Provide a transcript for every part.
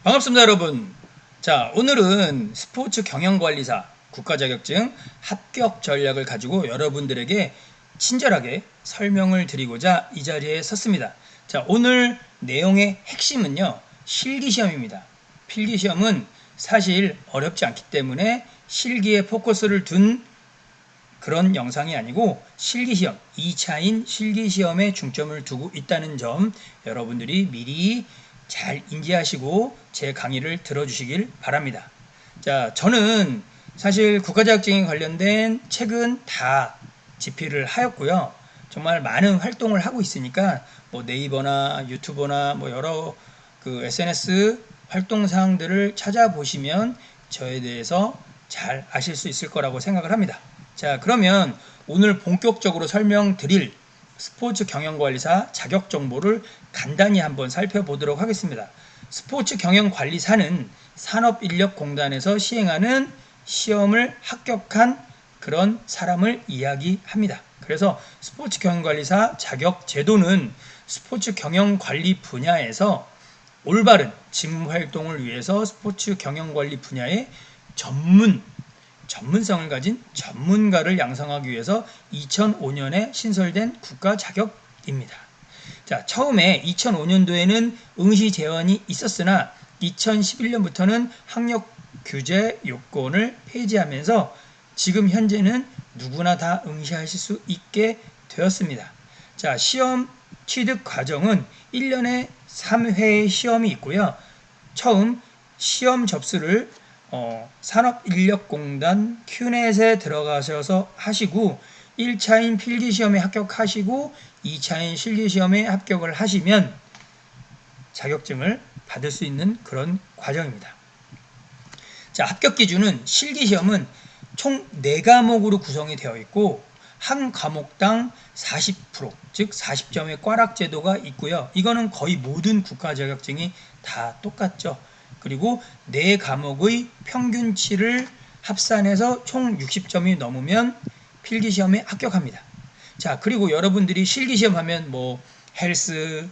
반갑습니다, 여러분. 자, 오늘은 스포츠 경영관리사 국가자격증 합격 전략을 가지고 여러분들에게 친절하게 설명을 드리고자 이 자리에 섰습니다. 자, 오늘 내용의 핵심은요, 실기시험입니다. 필기시험은 사실 어렵지 않기 때문에 실기에 포커스를 둔 그런 영상이 아니고 실기시험, 2차인 실기시험에 중점을 두고 있다는 점 여러분들이 미리 잘 인지하시고 제 강의를 들어주시길 바랍니다. 자, 저는 사실 국가자격증에 관련된 책은 다 집필을 하였고요. 정말 많은 활동을 하고 있으니까 뭐 네이버나 유튜버나 뭐 여러 그 SNS 활동 사항들을 찾아보시면 저에 대해서 잘 아실 수 있을 거라고 생각을 합니다. 자, 그러면 오늘 본격적으로 설명드릴 스포츠 경영관리사 자격 정보를 간단히 한번 살펴보도록 하겠습니다. 스포츠 경영관리사는 산업인력공단에서 시행하는 시험을 합격한 그런 사람을 이야기합니다. 그래서 스포츠 경영관리사 자격 제도는 스포츠 경영관리 분야에서 올바른 직무 활동을 위해서 스포츠 경영관리 분야의 전문성을 가진 전문가를 양성하기 위해서 2005년에 신설된 국가 자격입니다. 자, 처음에 2005년도에는 응시 제한이 있었으나 2011년부터는 학력 규제 요건을 폐지하면서 지금 현재는 누구나 다 응시하실 수 있게 되었습니다. 자, 시험 취득 과정은 1년에 3회의 시험이 있고요. 처음 시험 접수를 산업인력공단 큐넷에 들어가셔서 하시고 1차인 필기시험에 합격하시고 2차인 실기시험에 합격을 하시면 자격증을 받을 수 있는 그런 과정입니다. 자, 합격 기준은 실기시험은 총 4과목으로 구성이 되어 있고 한 과목당 40%, 즉 40점의 꽈락 제도가 있고요. 이거는 거의 모든 국가 자격증이 다 똑같죠. 그리고 4과목의 평균치를 합산해서 총 60점이 넘으면 필기시험에 합격합니다. 자, 그리고 여러분들이 실기시험 하면 뭐 헬스,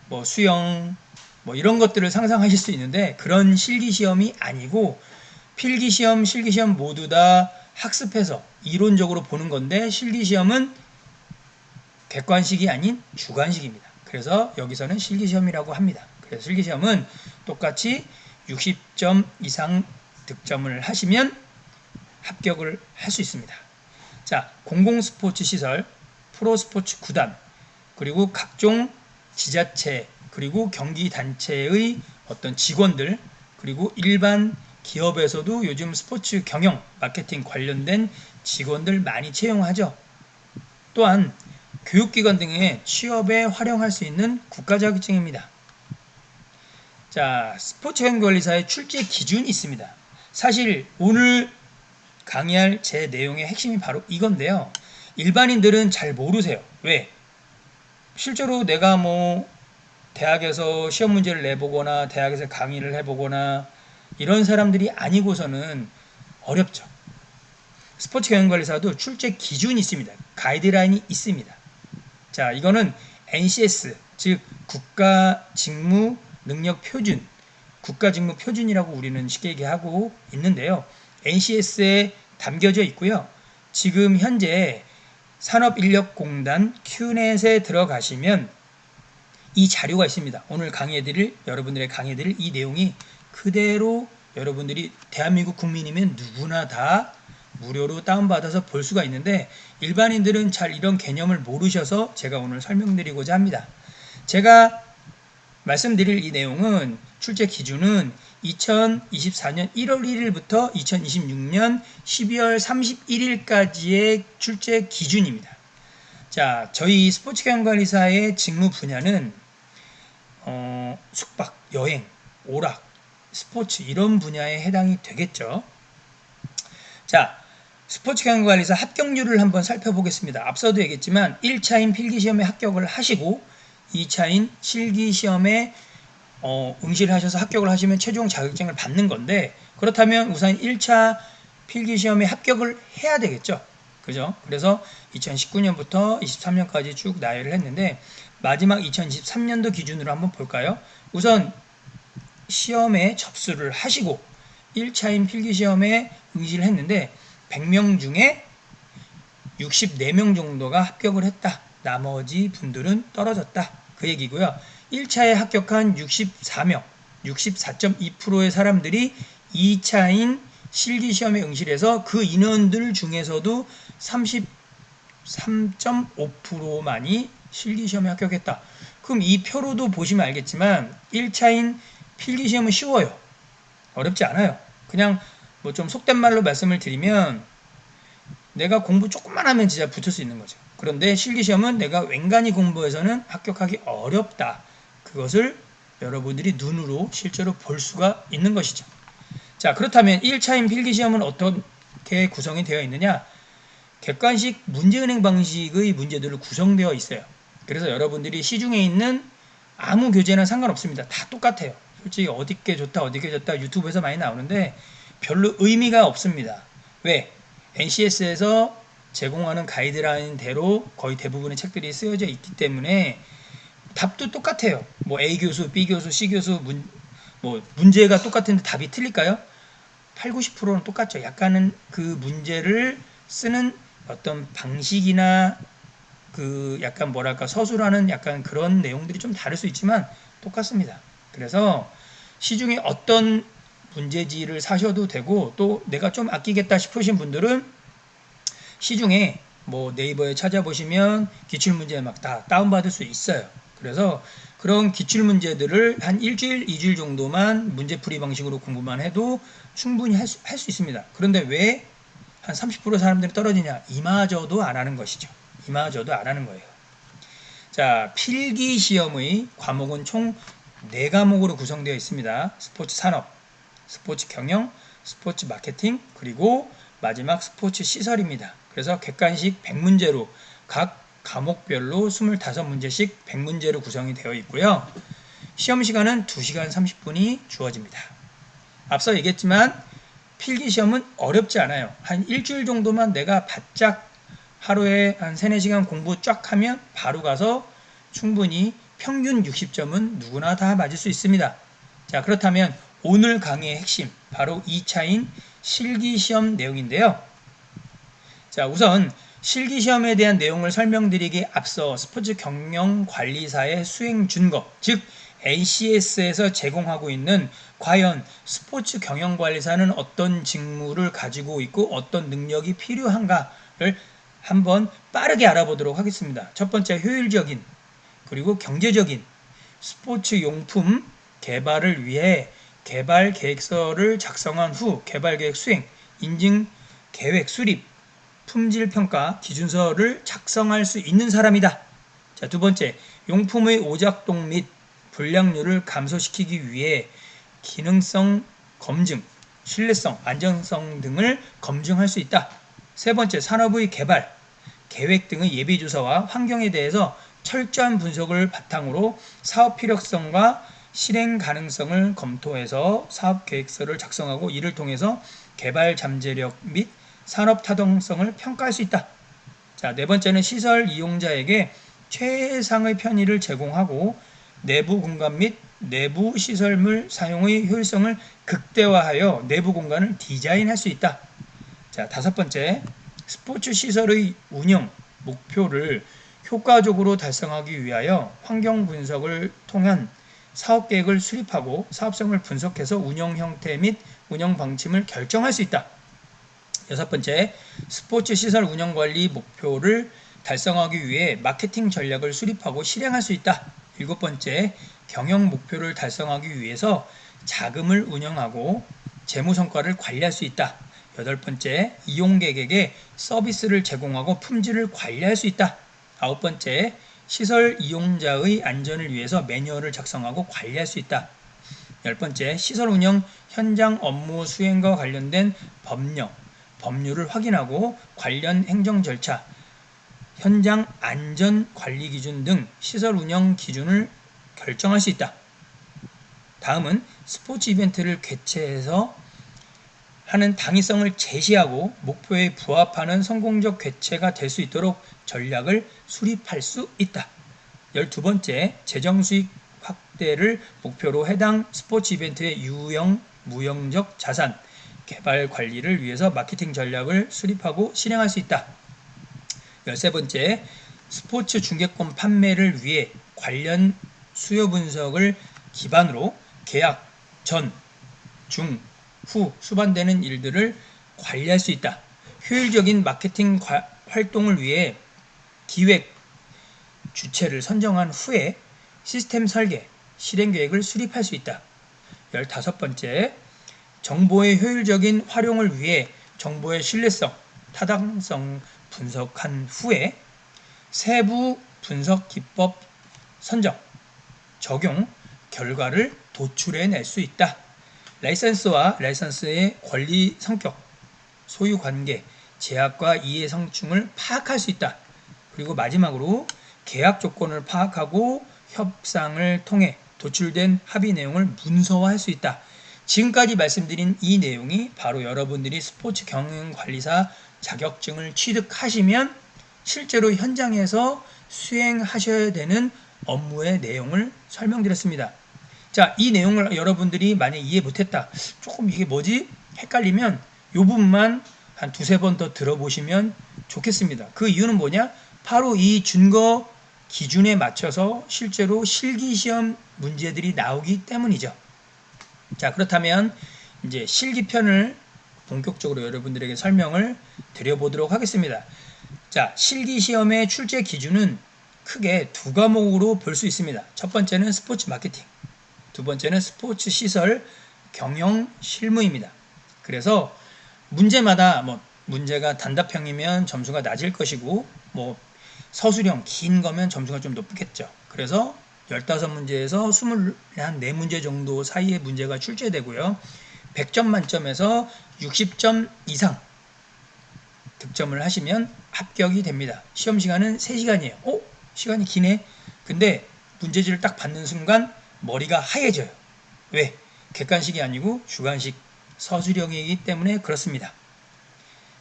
뭐 수영, 뭐 이런 것들을 상상하실 수 있는데 그런 실기시험이 아니고 필기시험, 실기시험 모두 다 학습해서 이론적으로 보는 건데 실기시험은 객관식이 아닌 주관식입니다. 그래서 여기서는 실기시험이라고 합니다. 그래서 실기시험은 똑같이 60점 이상 득점을 하시면 합격을 할 수 있습니다. 자, 공공스포츠 시설, 프로스포츠 구단, 그리고 각종 지자체, 그리고 경기단체의 어떤 직원들, 그리고 일반 기업에서도 요즘 스포츠 경영, 마케팅 관련된 직원들 많이 채용하죠. 또한 교육기관 등의 취업에 활용할 수 있는 국가자격증입니다. 자, 스포츠 경영관리사의 출제 기준이 있습니다. 사실 오늘 강의할 제 내용의 핵심이 바로 이건데요. 일반인들은 잘 모르세요. 왜? 실제로 내가 뭐 대학에서 시험 문제를 내보거나 대학에서 강의를 해보거나 이런 사람들이 아니고서는 어렵죠. 스포츠 경영관리사도 출제 기준이 있습니다. 가이드라인이 있습니다. 자, 이거는 NCS, 즉 국가직무 능력 표준, 국가직무 표준이라고 우리는 쉽게 얘기하고 있는데요. NCS에 담겨져 있고요. 지금 현재 산업인력공단 큐넷에 들어가시면 이 자료가 있습니다. 오늘 강의해드릴 여러분들의 강의해드릴 이 내용이 그대로 여러분들이 대한민국 국민이면 누구나 다 무료로 다운받아서 볼 수가 있는데 일반인들은 잘 이런 개념을 모르셔서 제가 오늘 설명드리고자 합니다. 제가 말씀드릴 이 내용은 출제 기준은 2024년 1월 1일부터 2026년 12월 31일까지의 출제 기준입니다. 자, 저희 스포츠 경영관리사의 직무 분야는 숙박, 여행, 오락, 스포츠 이런 분야에 해당이 되겠죠. 자, 스포츠 경영관리사 합격률을 한번 살펴보겠습니다. 앞서도 얘기했지만 1차인 필기시험에 합격을 하시고 2차인 실기시험에 응시를 하셔서 합격을 하시면 최종 자격증을 받는 건데 그렇다면 우선 1차 필기시험에 합격을 해야 되겠죠. 그죠? 그래서 2019년부터 23년까지 쭉 나열을 했는데 마지막 2023년도 기준으로 한번 볼까요? 우선 시험에 접수를 하시고 1차인 필기시험에 응시를 했는데 100명 중에 64명 정도가 합격을 했다. 나머지 분들은 떨어졌다. 그 얘기고요. 1차에 합격한 64명, 64.2%의 사람들이 2차인 실기시험에 응시를 해서 그 인원들 중에서도 33.5%만이 실기시험에 합격했다. 그럼 이 표로도 보시면 알겠지만 1차인 필기시험은 쉬워요. 어렵지 않아요. 그냥 뭐 좀 속된 말로 말씀을 드리면 내가 공부 조금만 하면 진짜 붙을 수 있는 거죠. 그런데 실기시험은 내가 웬간히 공부해서는 합격하기 어렵다. 그것을 여러분들이 눈으로 실제로 볼 수가 있는 것이죠. 자, 그렇다면 1차인 필기시험은 어떻게 구성이 되어 있느냐? 객관식 문제은행 방식의 문제들로 구성되어 있어요. 그래서 여러분들이 시중에 있는 아무 교재나 상관없습니다. 다 똑같아요. 솔직히 어디게 좋다 어디게 좋다 유튜브에서 많이 나오는데 별로 의미가 없습니다. 왜? NCS에서 제공하는 가이드라인대로 거의 대부분의 책들이 쓰여져 있기 때문에 답도 똑같아요. 뭐 A 교수, B 교수, C 교수 문제가 똑같은데 답이 틀릴까요? 8, 90%는 똑같죠. 약간은 그 문제를 쓰는 어떤 방식이나 그 약간 뭐랄까 서술하는 약간 그런 내용들이 좀 다를 수 있지만 똑같습니다. 그래서 시중에 어떤 문제지를 사셔도 되고 또 내가 좀 아끼겠다 싶으신 분들은 시중에 뭐 네이버에 찾아보시면 기출문제 막 다 다운받을 수 있어요. 그래서 그런 기출문제들을 한 일주일, 2주일 정도만 문제풀이 방식으로 공부만 해도 충분히 할 수 있습니다. 그런데 왜 한 30% 사람들이 떨어지냐? 이마저도 안 하는 것이죠. 이마저도 안 하는 거예요. 자, 필기 시험의 과목은 총 4과목으로 구성되어 있습니다. 스포츠 산업, 스포츠 경영, 스포츠 마케팅, 그리고 마지막 스포츠 시설입니다. 그래서 객관식 100문제로 각 과목별로 25문제씩 100문제로 구성이 되어 있고요. 시험 시간은 2시간 30분이 주어집니다. 앞서 얘기했지만 필기시험은 어렵지 않아요. 한 일주일 정도만 내가 바짝 하루에 한 3, 4시간 공부 쫙 하면 바로 가서 충분히 평균 60점은 누구나 다 맞을 수 있습니다. 자, 그렇다면 오늘 강의의 핵심, 바로 2차인 실기시험 내용인데요. 자, 우선 실기시험에 대한 내용을 설명드리기 앞서 스포츠 경영관리사의 수행 준거, 즉 ACS에서 제공하고 있는 과연 스포츠 경영관리사는 어떤 직무를 가지고 있고 어떤 능력이 필요한가를 한번 빠르게 알아보도록 하겠습니다. 첫 번째, 효율적인 그리고 경제적인 스포츠 용품 개발을 위해 개발 계획서를 작성한 후 개발 계획 수행, 인증 계획 수립, 품질 평가 기준서를 작성할 수 있는 사람이다. 자, 두 번째, 용품의 오작동 및 불량률을 감소시키기 위해 기능성 검증, 신뢰성, 안전성 등을 검증할 수 있다. 세 번째, 산업의 개발, 계획 등의 예비조사와 환경에 대해서 철저한 분석을 바탕으로 사업 필요성과 실행 가능성을 검토해서 사업 계획서를 작성하고 이를 통해서 개발 잠재력 및 산업 타당성을 평가할 수 있다. 자, 네 번째는 시설 이용자에게 최상의 편의를 제공하고 내부 공간 및 내부 시설물 사용의 효율성을 극대화하여 내부 공간을 디자인할 수 있다. 자, 다섯 번째, 스포츠 시설의 운영 목표를 효과적으로 달성하기 위하여 환경 분석을 통한 사업 계획을 수립하고 사업성을 분석해서 운영 형태 및 운영 방침을 결정할 수 있다. 여섯 번째, 스포츠 시설 운영 관리 목표를 달성하기 위해 마케팅 전략을 수립하고 실행할 수 있다. 일곱 번째, 경영 목표를 달성하기 위해서 자금을 운영하고 재무 성과를 관리할 수 있다. 여덟 번째, 이용객에게 서비스를 제공하고 품질을 관리할 수 있다. 아홉 번째, 시설 이용자의 안전을 위해서 매뉴얼을 작성하고 관리할 수 있다. 열 번째, 시설 운영 현장 업무 수행과 관련된 법률을 확인하고 관련 행정 절차, 현장 안전 관리 기준 등 시설 운영 기준을 결정할 수 있다. 다음은 스포츠 이벤트를 개최해서 하는 당위성을 제시하고 목표에 부합하는 성공적 개최가 될 수 있도록 전략을 수립할 수 있다. 12번째, 재정 수익 확대를 목표로 해당 스포츠 이벤트의 유형, 무형적 자산 개발 관리를 위해서 마케팅 전략을 수립하고 실행할 수 있다. 13번째, 스포츠 중계권 판매를 위해 관련 수요 분석을 기반으로 계약 전, 중, 후 수반되는 일들을 관리할 수 있다. 효율적인 마케팅 활동을 위해 기획, 주체를 선정한 후에 시스템 설계, 실행 계획을 수립할 수 있다. 15번째, 정보의 효율적인 활용을 위해 정보의 신뢰성, 타당성 분석한 후에 세부 분석 기법 선정, 적용, 결과를 도출해낼 수 있다. 라이선스와 라이선스의 권리 성격, 소유 관계, 제약과 이해 성충을 파악할 수 있다. 그리고 마지막으로 계약 조건을 파악하고 협상을 통해 도출된 합의 내용을 문서화할 수 있다. 지금까지 말씀드린 이 내용이 바로 여러분들이 스포츠 경영관리사 자격증을 취득하시면 실제로 현장에서 수행하셔야 되는 업무의 내용을 설명드렸습니다. 자, 이 내용을 여러분들이 만약에 이해 못했다. 조금 이게 뭐지? 헷갈리면 이 부분만 한 두세 번 더 들어보시면 좋겠습니다. 그 이유는 뭐냐? 바로 이 준거 기준에 맞춰서 실제로 실기시험 문제들이 나오기 때문이죠. 자, 그렇다면 이제 실기편을 본격적으로 여러분들에게 설명을 드려보도록 하겠습니다. 자, 실기시험의 출제 기준은 크게 두 과목으로 볼 수 있습니다. 첫 번째는 스포츠 마케팅, 두 번째는 스포츠 시설 경영 실무입니다. 그래서 문제마다 문제가 단답형이면 점수가 낮을 것이고 서술형 긴 거면 점수가 좀 높겠죠. 그래서 15문제에서 24문제 정도 사이의 문제가 출제되고요. 100점 만점에서 60점 이상 득점을 하시면 합격이 됩니다. 시험 시간은 3시간이에요. 시간이 기네. 근데 문제지를 딱 받는 순간 머리가 하얘져요. 왜? 객관식이 아니고 주관식 서술형이기 때문에 그렇습니다.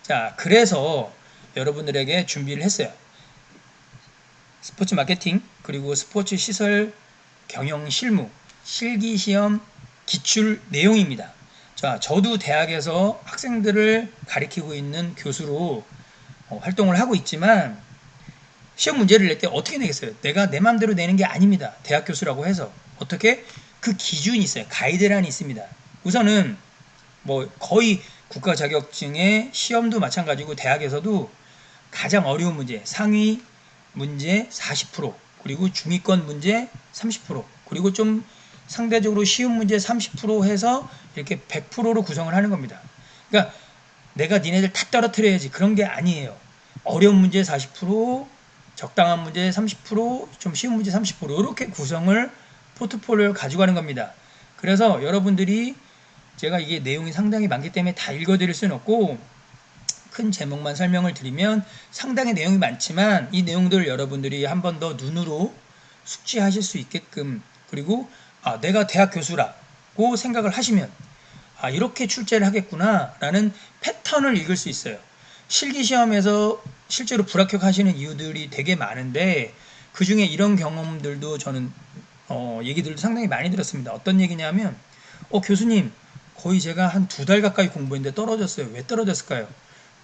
자, 그래서 여러분들에게 준비를 했어요. 스포츠 마케팅, 그리고 스포츠 시설 경영 실무, 실기시험 기출 내용입니다. 자, 저도 대학에서 학생들을 가르치고 있는 교수로 활동을 하고 있지만 시험 문제를 낼 때 어떻게 내겠어요? 내가 내 맘대로 내는 게 아닙니다. 대학 교수라고 해서. 어떻게? 그 기준이 있어요. 가이드라인이 있습니다. 우선은 거의 국가 자격증의 시험도 마찬가지고 대학에서도 가장 어려운 문제, 상위 문제 40%, 그리고 중위권 문제 30%, 그리고 좀 상대적으로 쉬운 문제 30% 해서 이렇게 100%로 구성을 하는 겁니다. 그러니까 내가 니네들 다 떨어뜨려야지 그런 게 아니에요. 어려운 문제 40%, 적당한 문제 30%, 좀 쉬운 문제 30% 이렇게 구성을 포트폴리오를 가지고 가는 겁니다. 그래서 여러분들이 제가 이게 내용이 상당히 많기 때문에 다 읽어드릴 수는 없고 큰 제목만 설명을 드리면 상당히 내용이 많지만 이 내용들 여러분들이 한 번 더 눈으로 숙지하실 수 있게끔, 그리고 내가 대학 교수라고 생각을 하시면 이렇게 출제를 하겠구나 라는 패턴을 읽을 수 있어요. 실기시험에서 실제로 불합격하시는 이유들이 되게 많은데 그 중에 이런 경험들도 저는 얘기들도 상당히 많이 들었습니다. 어떤 얘기냐면 교수님 거의 제가 한 2달 가까이 공부했는데 떨어졌어요. 왜 떨어졌을까요?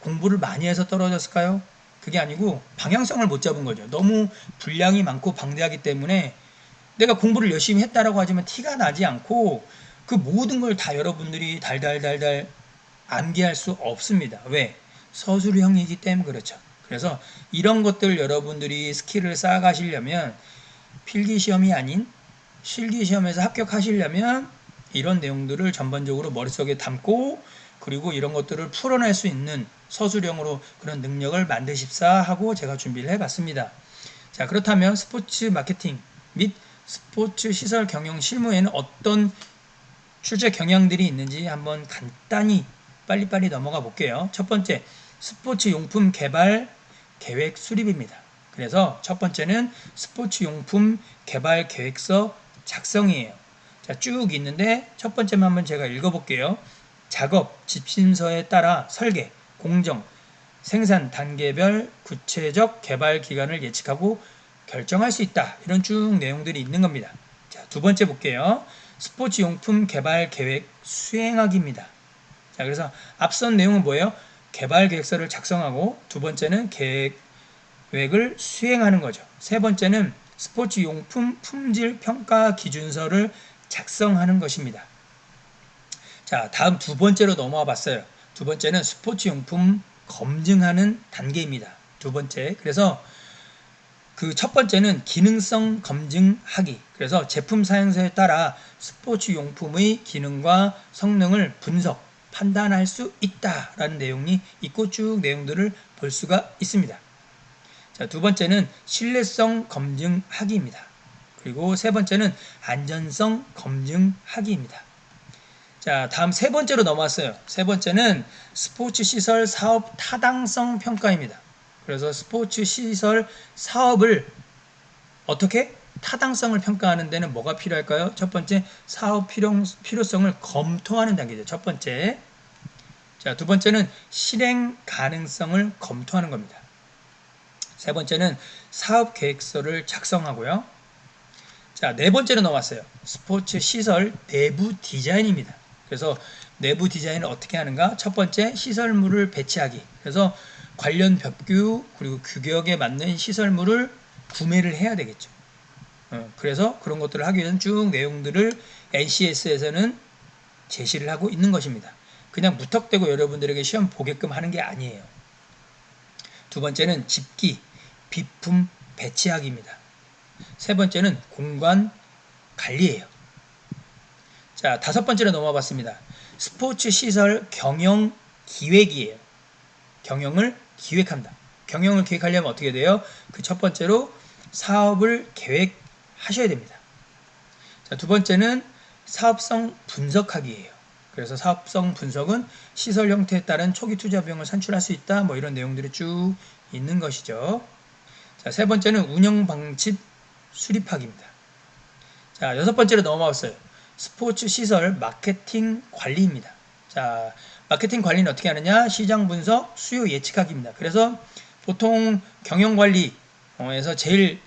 공부를 많이 해서 떨어졌을까요? 그게 아니고 방향성을 못 잡은 거죠. 너무 분량이 많고 방대하기 때문에 내가 공부를 열심히 했다라고 하지만 티가 나지 않고 그 모든 걸 다 여러분들이 달달달달 암기할 수 없습니다. 왜? 서술형이기 때문에 그렇죠. 그래서 이런 것들 여러분들이 스킬을 쌓아가시려면 필기시험이 아닌 실기시험에서 합격하시려면 이런 내용들을 전반적으로 머릿속에 담고 그리고 이런 것들을 풀어낼 수 있는 서술형으로 그런 능력을 만드십사 하고 제가 준비를 해봤습니다. 자, 그렇다면 스포츠 마케팅 및 스포츠 시설 경영 실무에는 어떤 출제 경향들이 있는지 한번 간단히 빨리빨리 넘어가 볼게요. 첫 번째, 스포츠 용품 개발 계획 수립입니다. 그래서 첫 번째는 스포츠 용품 개발 계획서 작성이에요. 자, 쭉 있는데 첫 번째만 한번 제가 읽어볼게요. 작업, 집신서에 따라 설계, 공정, 생산 단계별 구체적 개발 기간을 예측하고 결정할 수 있다. 이런 쭉 내용들이 있는 겁니다. 자, 두 번째 볼게요. 스포츠 용품 개발 계획 수행하기입니다. 자, 그래서 앞선 내용은 뭐예요? 개발 계획서를 작성하고, 두 번째는 계획을 수행하는 거죠. 세 번째는 스포츠 용품 품질 평가 기준서를 작성하는 것입니다. 자, 다음 두 번째로 넘어와 봤어요. 두 번째는 스포츠 용품 검증하는 단계입니다. 두 번째. 그래서 그 첫 번째는 기능성 검증하기. 그래서 제품 사용서에 따라 스포츠 용품의 기능과 성능을 분석, 판단할 수 있다라는 내용이 있고 쭉 내용들을 볼 수가 있습니다. 자, 두 번째는 신뢰성 검증하기입니다. 그리고 세 번째는 안전성 검증하기입니다. 자, 다음 세 번째로 넘어왔어요. 세 번째는 스포츠 시설 사업 타당성 평가입니다. 그래서 스포츠 시설 사업을 어떻게 타당성을 평가하는 데는 뭐가 필요할까요? 첫 번째, 사업 필요성을 검토하는 단계죠. 첫 번째. 자, 두 번째는 실행 가능성을 검토하는 겁니다. 세 번째는 사업 계획서를 작성하고요. 자, 네 번째로 넘어왔어요. 스포츠 시설 내부 디자인입니다. 그래서 내부 디자인을 어떻게 하는가? 첫 번째, 시설물을 배치하기. 그래서 관련 법규 그리고 규격에 맞는 시설물을 구매를 해야 되겠죠. 그래서 그런 것들을 하기 위해서는 쭉 내용들을 NCS에서는 제시를 하고 있는 것입니다. 그냥 무턱대고 여러분들에게 시험 보게끔 하는 게 아니에요. 두 번째는 집기, 비품 배치하기입니다. 세 번째는 공간 관리예요. 자, 다섯 번째로 넘어와 봤습니다. 스포츠 시설 경영 기획이에요. 경영을 기획한다. 경영을 기획하려면 어떻게 돼요? 그 첫 번째로 사업을 계획하셔야 됩니다. 자, 두 번째는 사업성 분석하기예요. 그래서 사업성 분석은 시설 형태에 따른 초기 투자 비용을 산출할 수 있다. 뭐 이런 내용들이 쭉 있는 것이죠. 자, 세 번째는 운영 방식 수립하기입니다. 자, 여섯 번째로 넘어왔어요. 스포츠 시설 마케팅 관리입니다. 자, 마케팅 관리는 어떻게 하느냐? 시장 분석, 수요 예측하기입니다. 그래서 보통 경영 관리에서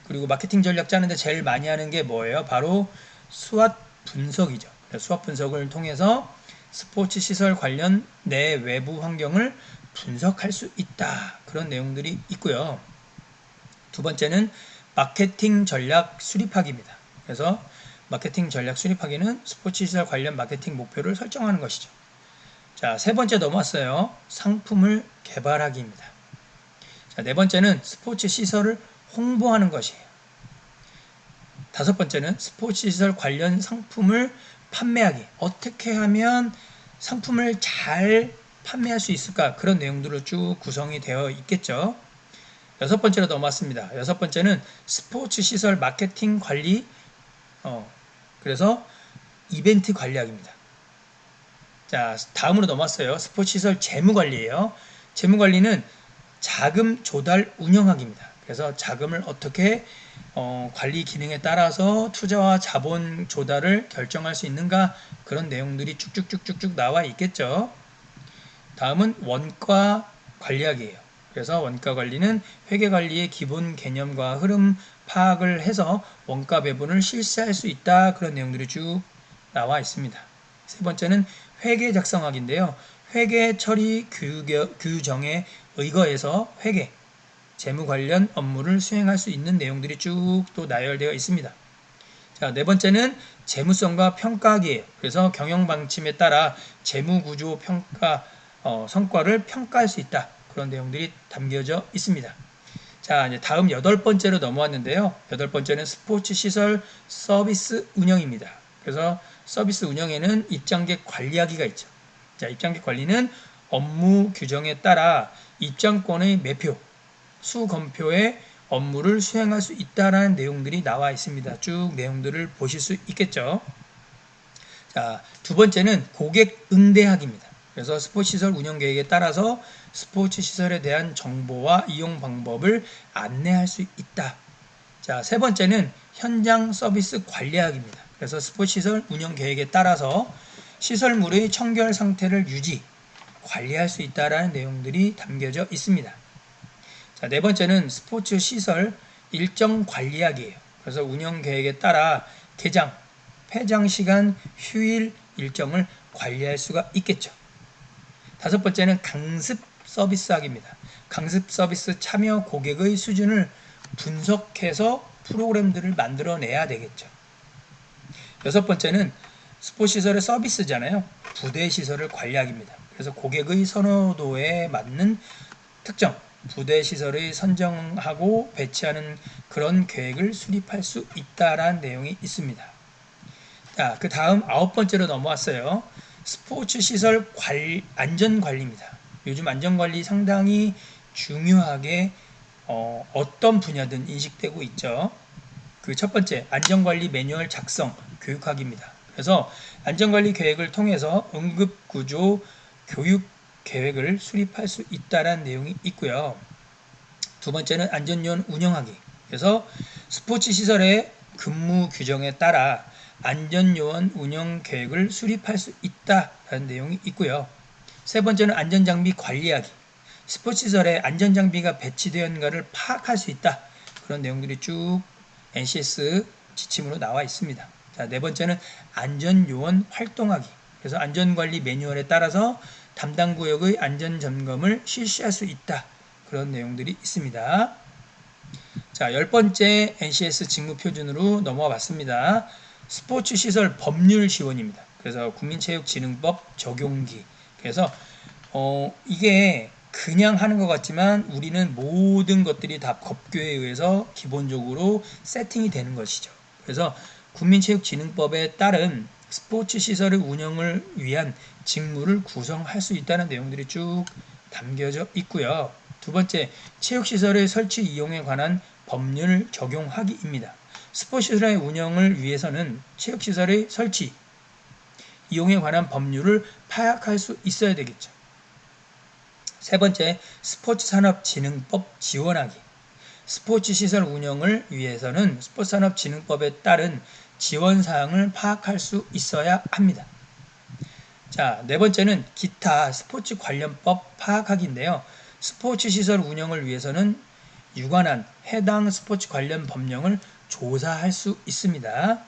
그리고 마케팅 전략 짜는데 제일 많이 하는 게 뭐예요? 바로 수압 분석이죠. 수압 분석을 통해서 스포츠 시설 관련 내 외부 환경을 분석할 수 있다. 그런 내용들이 있고요. 두 번째는 마케팅 전략 수립하기입니다. 그래서 마케팅 전략 수립하기는 스포츠 시설 관련 마케팅 목표를 설정하는 것이죠. 자, 세 번째 넘어왔어요. 상품을 개발하기입니다. 자, 네 번째는 스포츠 시설을 홍보하는 것이에요. 다섯 번째는 스포츠 시설 관련 상품을 판매하기. 어떻게 하면 상품을 잘 판매할 수 있을까? 그런 내용들로 쭉 구성이 되어 있겠죠. 여섯 번째로 넘어왔습니다. 여섯 번째는 스포츠 시설 마케팅 관리, 그래서 이벤트 관리학입니다. 자, 다음으로 넘어왔어요. 스포츠 시설 재무 관리예요. 재무 관리는 자금 조달 운영학입니다. 그래서 자금을 어떻게 관리 기능에 따라서 투자와 자본 조달을 결정할 수 있는가, 그런 내용들이 쭉쭉쭉쭉쭉 나와 있겠죠. 다음은 원가 관리학이에요. 그래서 원가 관리는 회계 관리의 기본 개념과 흐름 파악을 해서 원가 배분을 실시할 수 있다. 그런 내용들이 쭉 나와 있습니다. 세 번째는 회계 작성학인데요. 회계 처리 규정에 의거해서 회계, 재무 관련 업무를 수행할 수 있는 내용들이 쭉 또 나열되어 있습니다. 자, 네 번째는 재무성과 평가학이에요. 그래서 경영 방침에 따라 재무 구조 평가 성과를 평가할 수 있다. 그런 내용들이 담겨져 있습니다. 자, 이제 다음 여덟 번째로 넘어왔는데요. 여덟 번째는 스포츠 시설 서비스 운영입니다. 그래서 서비스 운영에는 입장객 관리하기가 있죠. 자, 입장객 관리는 업무 규정에 따라 입장권의 매표, 수검표의 업무를 수행할 수 있다라는 내용들이 나와 있습니다. 쭉 내용들을 보실 수 있겠죠. 자, 두 번째는 고객 응대학입니다. 그래서 스포츠 시설 운영 계획에 따라서 스포츠 시설에 대한 정보와 이용 방법을 안내할 수 있다. 자, 세 번째는 현장 서비스 관리학입니다. 그래서 스포츠 시설 운영 계획에 따라서 시설물의 청결 상태를 유지, 관리할 수 있다라는 내용들이 담겨져 있습니다. 자, 네 번째는 스포츠 시설 일정 관리학이에요. 그래서 운영 계획에 따라 개장, 폐장 시간, 휴일 일정을 관리할 수가 있겠죠. 다섯 번째는 강습 서비스학입니다. 강습 서비스 참여 고객의 수준을 분석해서 프로그램들을 만들어내야 되겠죠. 여섯 번째는 스포츠 시설의 서비스잖아요. 부대 시설을 관리하기입니다. 그래서 고객의 선호도에 맞는 특정 부대 시설을 선정하고 배치하는 그런 계획을 수립할 수 있다라는 내용이 있습니다. 자, 그 다음 아홉 번째로 넘어왔어요. 스포츠 시설 안전 관리입니다. 요즘 안전 관리 상당히 중요하게 어떤 분야든 인식되고 있죠. 그 첫 번째 안전관리 매뉴얼 작성 교육하기입니다. 그래서 안전관리 계획을 통해서 응급구조 교육 계획을 수립할 수 있다는 내용이 있고요. 두 번째는 안전요원 운영하기. 그래서 스포츠 시설의 근무 규정에 따라 안전요원 운영 계획을 수립할 수 있다라는 내용이 있고요. 세 번째는 안전장비 관리하기. 스포츠 시설에 안전장비가 배치되었는가를 파악할 수 있다. 그런 내용들이 쭉 NCS 지침으로 나와 있습니다. 자, 네 번째는 안전요원 활동하기. 그래서 안전관리 매뉴얼에 따라서 담당 구역의 안전점검을 실시할 수 있다. 그런 내용들이 있습니다. 자, 열 번째 NCS 직무표준으로 넘어와 봤습니다. 스포츠 시설 법률 지원입니다. 그래서 국민체육진흥법 적용기. 그래서 이게 그냥 하는 것 같지만 우리는 모든 것들이 다 법규에 의해서 기본적으로 세팅이 되는 것이죠. 그래서 국민체육진흥법에 따른 스포츠 시설의 운영을 위한 직무를 구성할 수 있다는 내용들이 쭉 담겨져 있고요. 두 번째, 체육시설의 설치 이용에 관한 법률 적용하기입니다. 스포츠시설의 운영을 위해서는 체육시설의 설치, 이용에 관한 법률을 파악할 수 있어야 되겠죠. 세 번째, 스포츠산업진흥법 지원하기. 스포츠시설 운영을 위해서는 스포츠산업진흥법에 따른 지원사항을 파악할 수 있어야 합니다. 자, 네 번째는 기타 스포츠 관련법 파악하기인데요. 스포츠시설 운영을 위해서는 유관한 해당 스포츠 관련 법령을 조사할 수 있습니다.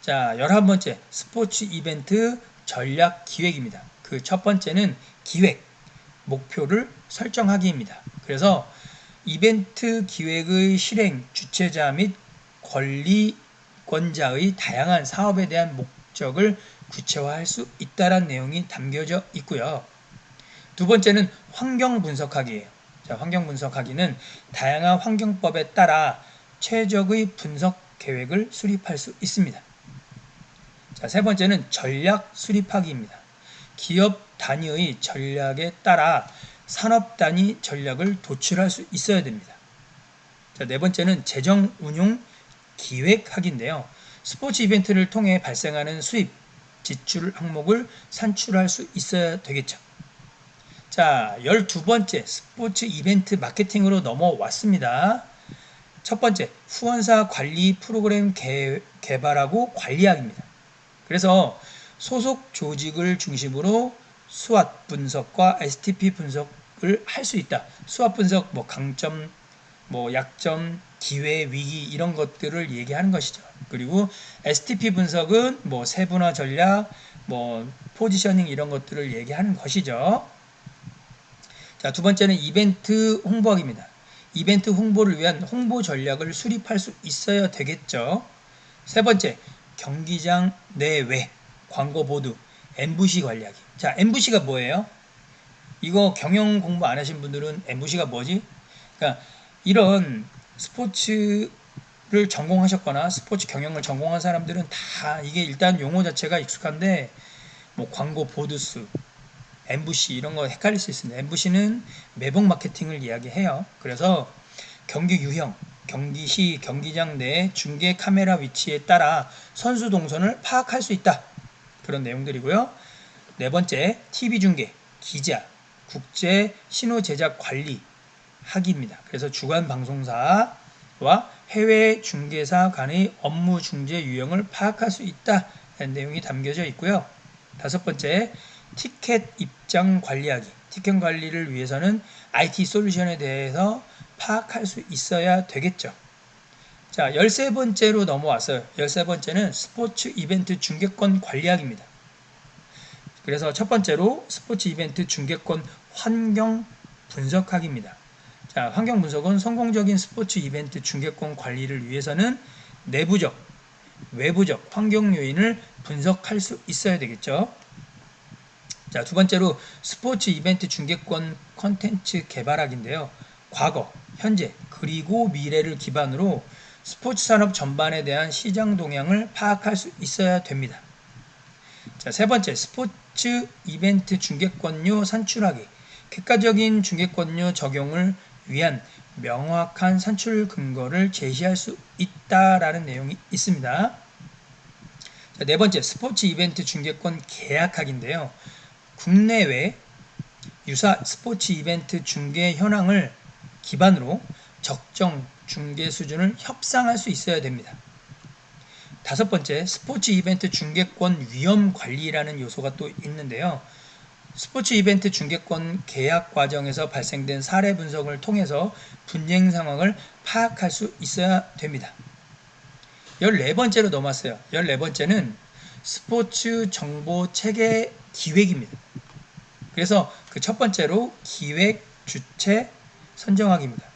자, 11번째 스포츠 이벤트 전략 기획입니다. 그 첫 번째는 기획, 목표를 설정하기입니다. 그래서 이벤트 기획의 실행, 주최자 및 권리권자의 다양한 사업에 대한 목적을 구체화할 수 있다는 내용이 담겨져 있고요. 두 번째는 환경 분석하기예요. 자, 환경 분석하기는 다양한 환경법에 따라 최적의 분석 계획을 수립할 수 있습니다. 자, 세 번째는 전략 수립하기입니다. 기업 단위의 전략에 따라 산업 단위 전략을 도출할 수 있어야 됩니다. 자, 네 번째는 재정 운용 기획하기인데요. 스포츠 이벤트를 통해 발생하는 수입, 지출 항목을 산출할 수 있어야 되겠죠. 자, 12번째 스포츠 이벤트 마케팅으로 넘어왔습니다. 첫 번째, 후원사 관리 프로그램 개발하고 관리하기입니다. 그래서 소속 조직을 중심으로 수압 분석과 STP 분석을 할 수 있다. 수압 분석, 강점, 약점, 기회, 위기 이런 것들을 얘기하는 것이죠. 그리고 STP 분석은 세분화 전략, 포지셔닝 이런 것들을 얘기하는 것이죠. 자, 두 번째는 이벤트 홍보학입니다. 이벤트 홍보를 위한 홍보 전략을 수립할 수 있어야 되겠죠. 세 번째, 경기장 내외 광고 보도, MVC 관리하기. 자, MVC가 뭐예요? 이거 경영 공부 안 하신 분들은 MVC가 뭐지? 그러니까 이런 스포츠를 전공하셨거나 스포츠 경영을 전공한 사람들은 다 이게 일단 용어 자체가 익숙한데 광고 보도수, MVC 이런 거 헷갈릴 수 있습니다. MVC는 매복 마케팅을 이야기해요. 그래서 경기 유형, 경기 시 경기장 내 중계 카메라 위치에 따라 선수 동선을 파악할 수 있다. 그런 내용들이고요. 네 번째, TV 중계, 기자, 국제 신호 제작 관리 하기입니다. 그래서 주간 방송사와 해외 중개사 간의 업무 중재 유형을 파악할 수 있다는 내용이 담겨져 있고요. 다섯 번째, 티켓 입장 관리하기. 티켓 관리를 위해서는 IT 솔루션에 대해서 파악할 수 있어야 되겠죠. 자, 13번째로 넘어왔어요. 13번째는 스포츠 이벤트 중계권 관리학입니다. 그래서 첫 번째로 스포츠 이벤트 중계권 환경 분석학입니다. 자, 환경 분석은 성공적인 스포츠 이벤트 중계권 관리를 위해서는 내부적, 외부적 환경 요인을 분석할 수 있어야 되겠죠. 자, 두 번째로 스포츠 이벤트 중계권 콘텐츠 개발학인데요. 과거, 현재, 그리고 미래를 기반으로 스포츠 산업 전반에 대한 시장 동향을 파악할 수 있어야 됩니다. 자, 세 번째, 스포츠 이벤트 중계권료 산출하기. 객관적인 중계권료 적용을 위한 명확한 산출 근거를 제시할 수 있다라는 내용이 있습니다. 자, 네 번째, 스포츠 이벤트 중계권 계약학인데요. 국내외 유사 스포츠 이벤트 중계 현황을 기반으로 적정 중계 수준을 협상할 수 있어야 됩니다. 다섯 번째, 스포츠 이벤트 중계권 위험 관리라는 요소가 또 있는데요. 스포츠 이벤트 중계권 계약 과정에서 발생된 사례 분석을 통해서 분쟁 상황을 파악할 수 있어야 됩니다. 14번째로 넘어왔어요. 14번째는 스포츠 정보 체계 기획입니다. 그래서 그 첫 번째로 기획, 주체, 선정학입니다.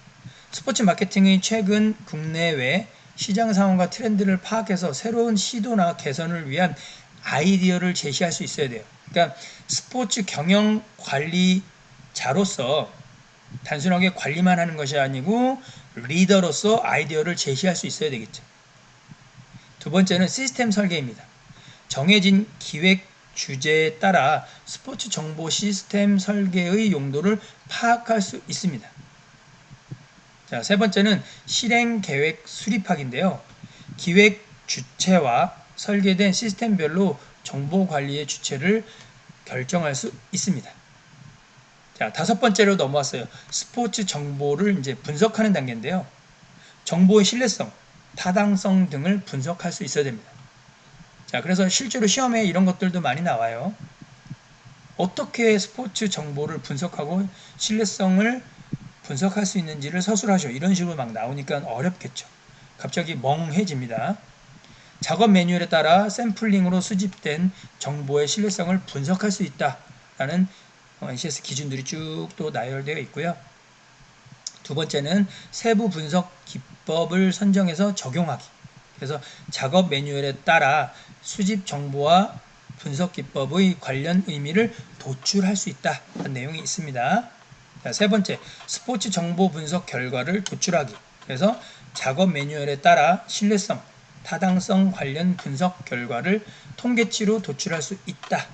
스포츠 마케팅의 최근 국내외 시장 상황과 트렌드를 파악해서 새로운 시도나 개선을 위한 아이디어를 제시할 수 있어야 돼요. 그러니까 스포츠 경영 관리자로서 단순하게 관리만 하는 것이 아니고 리더로서 아이디어를 제시할 수 있어야 되겠죠. 두 번째는 시스템 설계입니다. 정해진 기획 주제에 따라 스포츠 정보 시스템 설계의 용도를 파악할 수 있습니다. 자, 세 번째는 실행 계획 수립학인데요. 기획 주체와 설계된 시스템별로 정보 관리의 주체를 결정할 수 있습니다. 자, 다섯 번째로 넘어왔어요. 스포츠 정보를 이제 분석하는 단계인데요. 정보의 신뢰성, 타당성 등을 분석할 수 있어야 됩니다. 자, 그래서 실제로 시험에 이런 것들도 많이 나와요. 어떻게 스포츠 정보를 분석하고 신뢰성을 분석할 수 있는지를 서술하셔. 이런 식으로 막 나오니까 어렵겠죠. 갑자기 멍해집니다. 작업 매뉴얼에 따라 샘플링으로 수집된 정보의 신뢰성을 분석할 수 있다라는 NCS 기준들이 쭉 또 나열되어 있고요. 두 번째는 세부 분석 기법을 선정해서 적용하기. 그래서 작업 매뉴얼에 따라 수집 정보와 분석 기법의 관련 의미를 도출할 수 있다는 내용이 있습니다. 자, 세 번째, 스포츠 정보 분석 결과를 도출하기. 그래서 작업 매뉴얼에 따라 신뢰성, 타당성 관련 분석 결과를 통계치로 도출할 수 있다.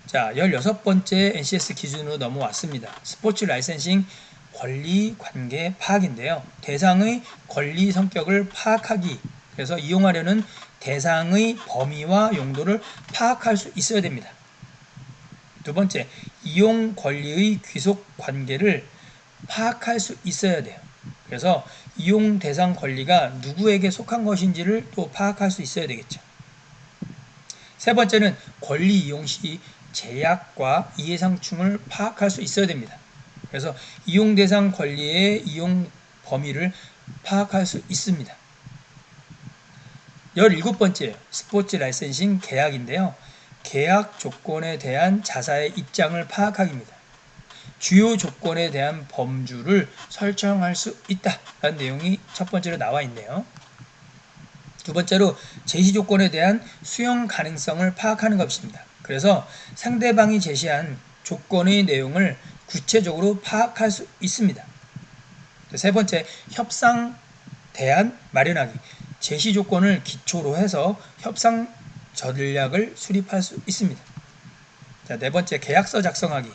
자, 16번째 NCS 기준으로 넘어왔습니다. 스포츠 라이센싱 권리 관계 파악인데요. 대상의 권리 성격을 파악하기. 그래서 이용하려는 대상의 범위와 용도를 파악할 수 있어야 됩니다. 두 번째, 이용 권리의 귀속 관계를 파악할 수 있어야 돼요. 그래서 이용 대상 권리가 누구에게 속한 것인지를 또 파악할 수 있어야 되겠죠. 세 번째는 권리 이용 시 제약과 이해상충을 파악할 수 있어야 됩니다. 그래서 이용 대상 권리의 이용 범위를 파악할 수 있습니다. 17번째 스포츠 라이센싱 계약인데요. 계약 조건에 대한 자사의 입장을 파악하기입니다. 주요 조건에 대한 범주를 설정할 수 있다라는 내용이 첫 번째로 나와 있네요. 두 번째로 제시 조건에 대한 수용 가능성을 파악하는 것입니다. 그래서 상대방이 제시한 조건의 내용을 구체적으로 파악할 수 있습니다. 세 번째, 협상 대안 마련하기. 제시 조건을 기초로 해서 협상 전략을 수립할 수 있습니다. 자, 네 번째, 계약서 작성하기.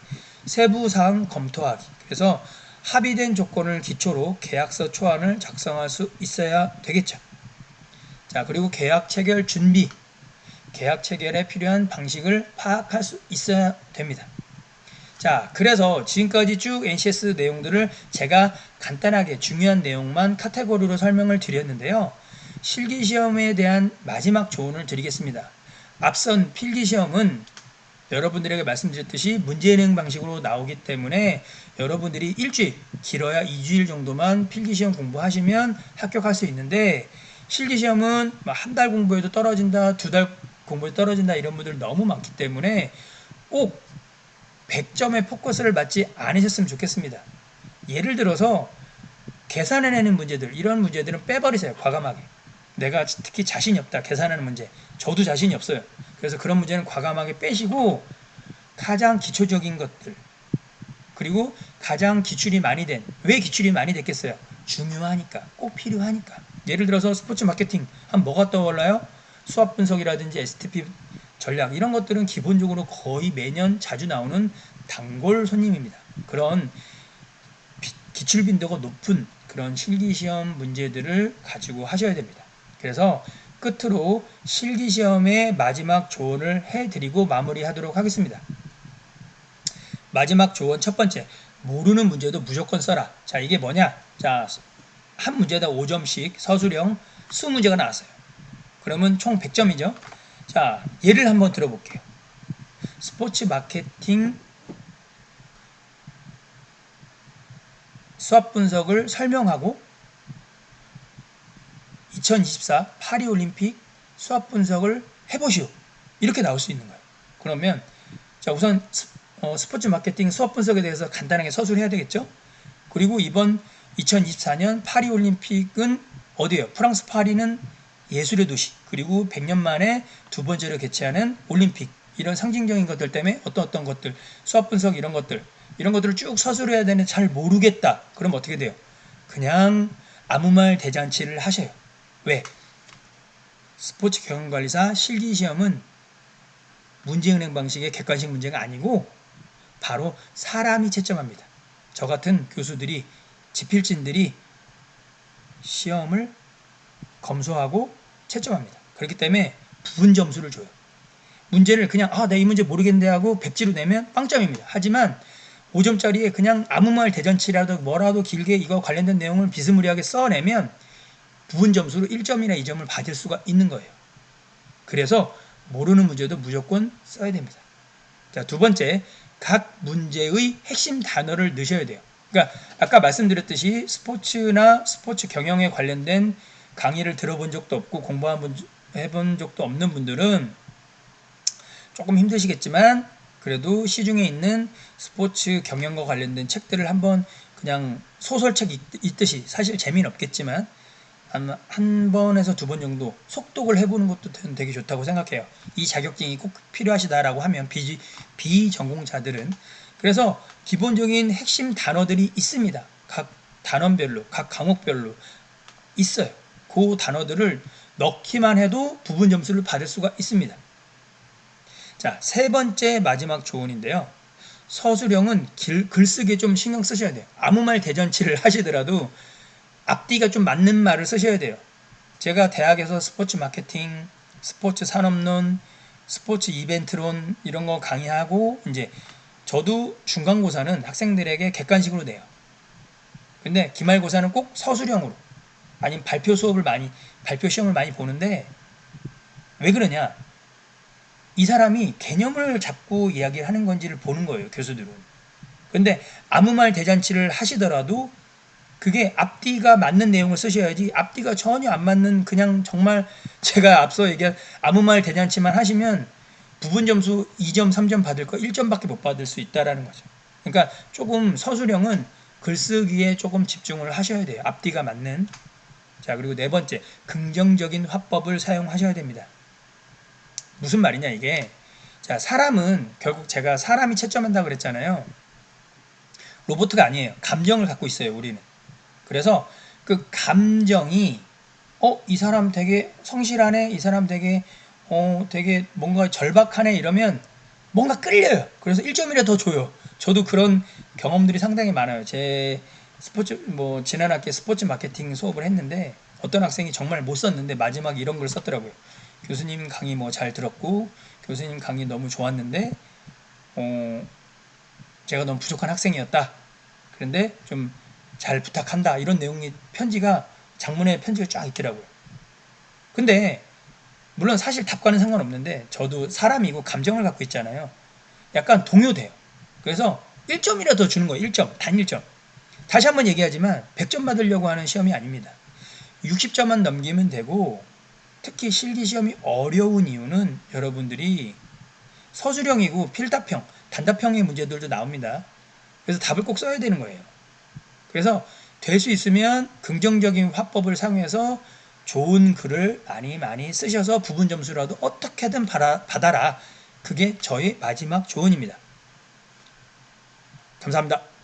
세부 사항 검토하기. 그래서 합의된 조건을 기초로 계약서 초안을 작성할 수 있어야 되겠죠. 자, 그리고 계약 체결 준비. 계약 체결에 필요한 방식을 파악할 수 있어야 됩니다. 자, 그래서 지금까지 쭉 NCS 내용들을 제가 간단하게 중요한 내용만 카테고리로 설명을 드렸는데요. 실기시험에 대한 마지막 조언을 드리겠습니다. 앞선 필기시험은 여러분들에게 말씀드렸듯이 문제은행 방식으로 나오기 때문에 여러분들이 일주일 길어야 2주일 정도만 필기시험 공부하시면 합격할 수 있는데, 실기시험은 한 달 공부해도 떨어진다, 2달 공부해도 떨어진다 이런 분들 너무 많기 때문에 꼭 100점의 포커스를 맞지 않으셨으면 좋겠습니다. 예를 들어서 계산해내는 문제들, 이런 문제들은 빼버리세요. 과감하게. 내가 특히 자신이 없다. 계산하는 문제. 저도 자신이 없어요. 그래서 그런 문제는 과감하게 빼시고 가장 기초적인 것들, 그리고 가장 기출이 많이 된, 왜 기출이 많이 됐겠어요? 중요하니까, 꼭 필요하니까. 예를 들어서 스포츠 마케팅 하면 뭐가 떠올라요? 수학 분석이라든지 STP 전략, 이런 것들은 기본적으로 거의 매년 자주 나오는 단골 손님입니다. 그런 기출 빈도가 높은 그런 실기시험 문제들을 가지고 하셔야 됩니다. 그래서 끝으로 실기시험의 마지막 조언을 해드리고 마무리하도록 하겠습니다. 마지막 조언 첫 번째, 모르는 문제도 무조건 써라. 자, 이게 뭐냐? 자, 한 문제당 5점씩 서술형 20문제가 나왔어요. 그러면 총 100점이죠. 자, 예를 한번 들어볼게요. 스포츠 마케팅 수학 분석을 설명하고 2024 파리올림픽 수학 분석을 해보시오. 이렇게 나올 수 있는 거예요. 그러면 자, 우선 스포츠 마케팅 수학 분석에 대해서 간단하게 서술해야 되겠죠. 그리고 이번 2024년 파리올림픽은 어디예요? 프랑스 파리는 예술의 도시, 그리고 100년 만에 두 번째로 개최하는 올림픽, 이런 상징적인 것들 때문에 어떤 것들, 수학 분석 이런 것들을 쭉 서술해야 되는데 잘 모르겠다. 그럼 어떻게 돼요? 그냥 아무 말 대잔치를 하셔요. 왜? 스포츠 경영관리사 실기시험은 문제은행 방식의 객관식 문제가 아니고 바로 사람이 채점합니다. 저 같은 교수들이, 지필진들이 시험을 검수하고 채점합니다. 그렇기 때문에 부분 점수를 줘요. 문제를 그냥 내가 이 문제 모르겠는데 하고 백지로 내면 빵점입니다. 하지만 5점짜리에 그냥 아무 말 대잔치라도 뭐라도 길게 이거 관련된 내용을 비스무리하게 써내면 부분 점수로 1점이나 2점을 받을 수가 있는 거예요. 그래서 모르는 문제도 무조건 써야 됩니다. 자, 두 번째, 각 문제의 핵심 단어를 넣으셔야 돼요. 그러니까 아까 말씀드렸듯이 스포츠나 스포츠 경영에 관련된 강의를 들어본 적도 없고 공부해본 적도 없는 분들은 조금 힘드시겠지만 그래도 시중에 있는 스포츠 경영과 관련된 책들을 한번 그냥 소설책 읽듯이, 사실 재미는 없겠지만 한 번에서 두 번 정도 속독을 해보는 것도 되게 좋다고 생각해요. 이 자격증이 꼭 필요하시다라고 하면 비전공자들은. 그래서 기본적인 핵심 단어들이 있습니다. 각 단원별로, 각 과목별로 있어요. 그 단어들을 넣기만 해도 부분 점수를 받을 수가 있습니다. 자, 세 번째 마지막 조언인데요. 서술형은 글쓰기에 좀 신경 쓰셔야 돼요. 아무 말 대잔치를 하시더라도 앞뒤가 좀 맞는 말을 쓰셔야 돼요. 제가 대학에서 스포츠 마케팅, 스포츠 산업론, 스포츠 이벤트론 이런 거 강의하고 이제 저도 중간고사는 학생들에게 객관식으로 내요. 근데 기말고사는 꼭 서술형으로, 아니면 발표 시험을 많이 보는데 왜 그러냐? 이 사람이 개념을 잡고 이야기를 하는 건지를 보는 거예요, 교수들은. 근데 아무 말 대잔치를 하시더라도 그게 앞뒤가 맞는 내용을 쓰셔야지, 앞뒤가 전혀 안 맞는 그냥 정말 제가 앞서 얘기한 아무 말 대잔치만 하시면 부분 점수 2점, 3점 받을 거 1점밖에 못 받을 수 있다라는 거죠. 그러니까 조금 서술형은 글쓰기에 조금 집중을 하셔야 돼요. 앞뒤가 맞는. 자, 그리고 네 번째, 긍정적인 화법을 사용하셔야 됩니다. 무슨 말이냐 이게. 자, 사람은 결국 제가 사람이 채점한다고 그랬잖아요. 로봇가 아니에요. 감정을 갖고 있어요, 우리는. 그래서 그 감정이 이 사람 되게 성실하네, 이 사람 되게 뭔가 절박하네 이러면 뭔가 끌려요. 그래서 1점이라도 더 줘요. 저도 그런 경험들이 상당히 많아요. 제 지난 학기에 스포츠 마케팅 수업을 했는데 어떤 학생이 정말 못 썼는데 마지막에 이런 걸 썼더라고요. 교수님 강의 잘 들었고 교수님 강의 너무 좋았는데 제가 너무 부족한 학생이었다. 그런데 좀 잘 부탁한다. 이런 내용의 편지가, 장문의 편지가 쫙 있더라고요. 근데 물론 사실 답과는 상관없는데 저도 사람이고 감정을 갖고 있잖아요. 약간 동요돼요. 그래서 1점이라도 더 주는 거예요. 1점, 단 1점. 다시 한번 얘기하지만 100점 받으려고 하는 시험이 아닙니다. 60점만 넘기면 되고, 특히 실기시험이 어려운 이유는 여러분들이 서술형이고 필답형, 단답형의 문제들도 나옵니다. 그래서 답을 꼭 써야 되는 거예요. 그래서 될 수 있으면 긍정적인 화법을 사용해서 좋은 글을 많이 쓰셔서 부분 점수라도 어떻게든 받아라. 그게 저의 마지막 조언입니다. 감사합니다.